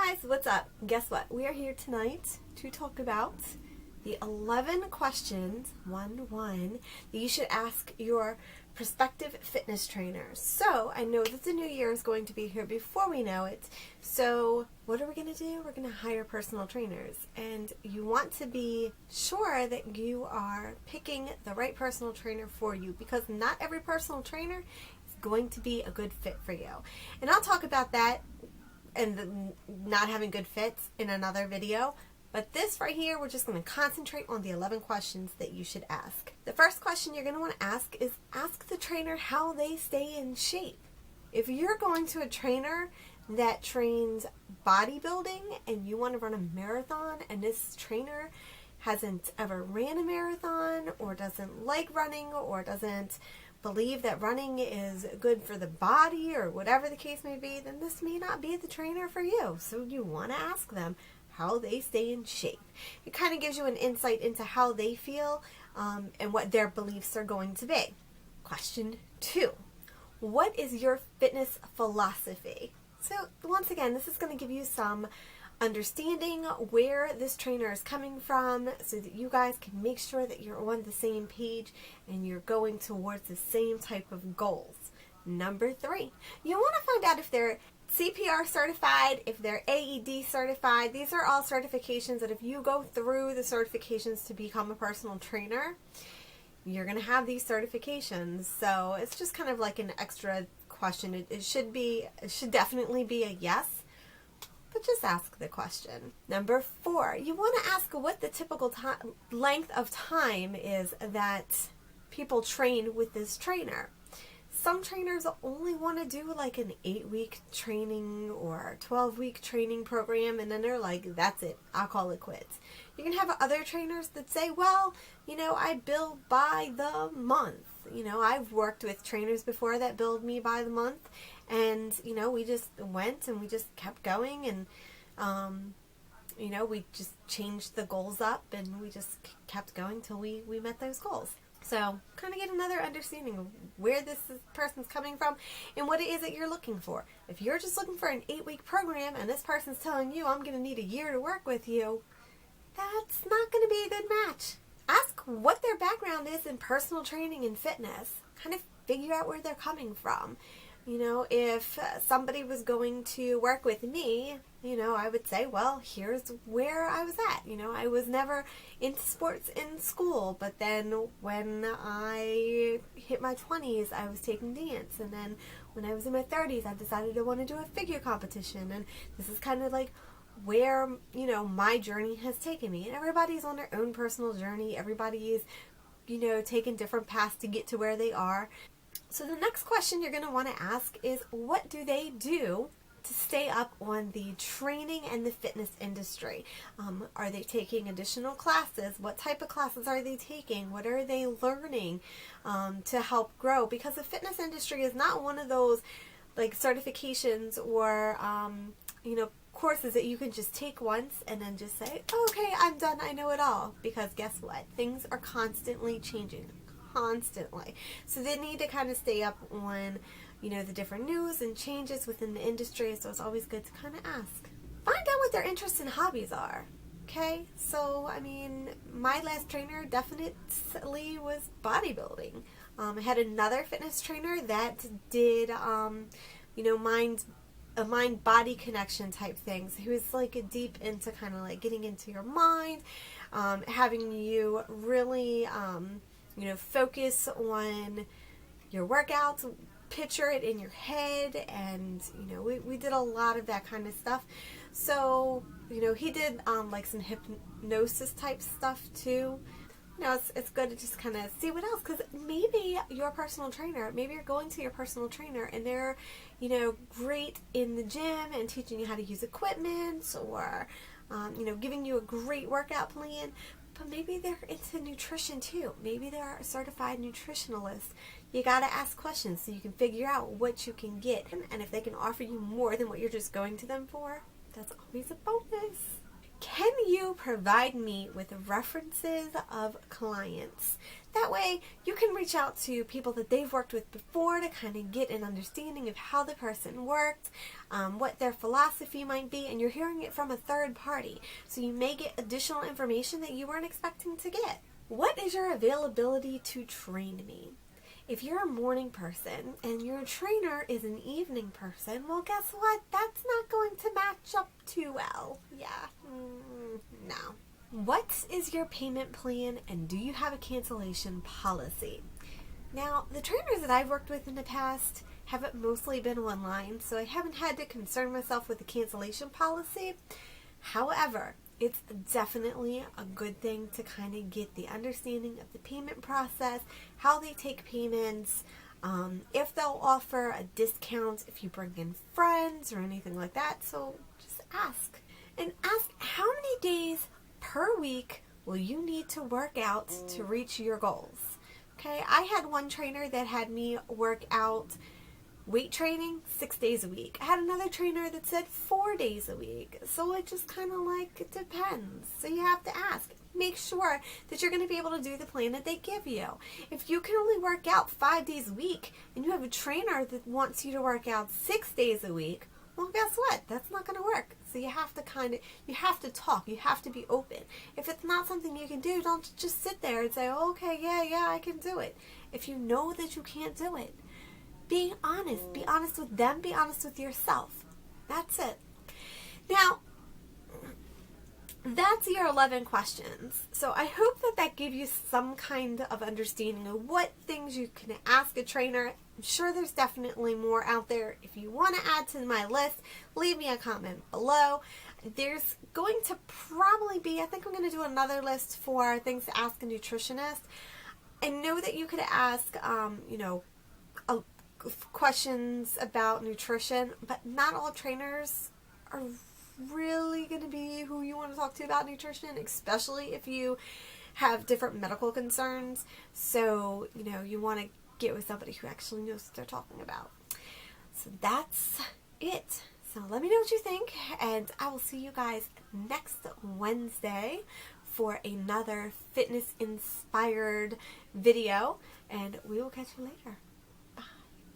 Guys, what's up? Guess what? We are here tonight to talk about the 11 questions, 1-1, that you should ask your prospective fitness trainers. So, I know that the new year is going to be here before we know it. So, what are we going to do? We're going to hire personal trainers. And you want to be sure that you are picking the right personal trainer for you, because not every personal trainer is going to be a good fit for you. And I'll talk about that and the not having good fits in another video. But this right here, we're just going to concentrate on the 11 questions that you should ask. The first question you're going to want to ask is ask the trainer how they stay in shape. If you're going to a trainer that trains bodybuilding and you want to run a marathon and this trainer hasn't ever ran a marathon or doesn't like running or doesn't believe that running is good for the body or whatever the case may be, then this may not be the trainer for you. So you want to ask them how they stay in shape. It kind of gives you an insight into how they feel and what their beliefs are going to be. Question 2. What is your fitness philosophy? So once again, this is going to give you some understanding where this trainer is coming from so that you guys can make sure that you're on the same page and you're going towards the same type of goals. Number 3, you want to find out if they're CPR certified, if they're AED certified. These are all certifications that if you go through the certifications to become a personal trainer, you're going to have these certifications. So it's just kind of like an extra question. It should definitely be a yes, but just ask the question. Number 4, you want to ask what the typical length of time is that people train with this trainer. Some trainers only want to do like an 8-week training or 12-week training program, and then they're like, that's it, I'll call it quits. You can have other trainers that say, well, I bill by the month. I've worked with trainers before that billed me by the month, and, we just went and we just kept going, and, we just changed the goals up, and we just kept going till we met those goals. So, kind of get another understanding of where this person's coming from and what it is that you're looking for. If you're just looking for an 8-week program and this person's telling you, I'm going to need a year to work with you, that's not going to be a good match. Ask what their background is in personal training and fitness. Kind of figure out where they're coming from. If somebody was going to work with me, I would say, well, here's where I was at. I was never into sports in school, but then when I hit my 20s, I was taking dance. And then when I was in my 30s, I decided I want to do a figure competition. And this is kind of like where, my journey has taken me. And everybody's on their own personal journey. Everybody's, taking different paths to get to where they are. So the next question you're going to want to ask is, what do they do to stay up on the training and the fitness industry? Are they taking additional classes? What type of classes are they taking? What are they learning to help grow? Because the fitness industry is not one of those like certifications or courses that you can just take once and then just say, oh, okay, I'm done, I know it all. Because guess what? Things are constantly changing. Constantly. So they need to kind of stay up on, the different news and changes within the industry. So it's always good to kind of ask. Find out what their interests and hobbies are. Okay? So, my last trainer definitely was bodybuilding. I had another fitness trainer that did, mind-body connection type things. He was like deep into kind of like getting into your mind, having you really, focus on your workouts, picture it in your head, and, we did a lot of that kind of stuff. So, he did, like some hypnosis type stuff too. It's good to just kind of see what else, because maybe your personal trainer, maybe you're going to your personal trainer and they're, great in the gym and teaching you how to use equipment or, giving you a great workout plan. But maybe they're into nutrition too. Maybe they're a certified nutritionalist. You got to ask questions so you can figure out what you can get. And if they can offer you more than what you're just going to them for, that's always a bonus. can you provide me with references of clients? That way you can reach out to people that they've worked with before to kind of get an understanding of how the person worked, what their philosophy might be, and you're hearing it from a third party. So you may get additional information that you weren't expecting to get. What is your availability to train me? If you're a morning person and your trainer is an evening person, well, guess what? That's not going to match up too well. Yeah, no. What is your payment plan, and do you have a cancellation policy? Now, the trainers that I've worked with in the past haven't mostly been online, so I haven't had to concern myself with the cancellation policy. However, it's definitely a good thing to kind of get the understanding of the payment process, how they take payments, if they'll offer a discount if you bring in friends or anything like that. So just ask. And ask how many days per week will you need to work out to reach your goals. Okay, I had one trainer that had me work out weight training 6 days a week. I had another trainer that said 4 days a week. So it just kind of like, it depends. So you have to ask. Make sure that you're going to be able to do the plan that they give you. If you can only work out 5 days a week and you have a trainer that wants you to work out 6 days a week, well, guess what? That's not going to work. So you have to you have to talk. You have to be open. If it's not something you can do, don't just sit there and say, oh, okay, yeah, I can do it. If you know that you can't do it, be honest. Be honest with them. Be honest with yourself. That's it. Now, that's your 11 questions. So I hope that gave you some kind of understanding of what things you can ask a trainer. I'm sure there's definitely more out there. If you want to add to my list, leave me a comment below. There's going to probably be, I think I'm going to do another list for things to ask a nutritionist. I know that you could ask, questions about nutrition, but not all trainers are really going to be who you want to talk to about nutrition, especially if you have different medical concerns. So, you want to get with somebody who actually knows what they're talking about. So that's it. So let me know what you think, and I will see you guys next Wednesday for another fitness-inspired video, and we will catch you later.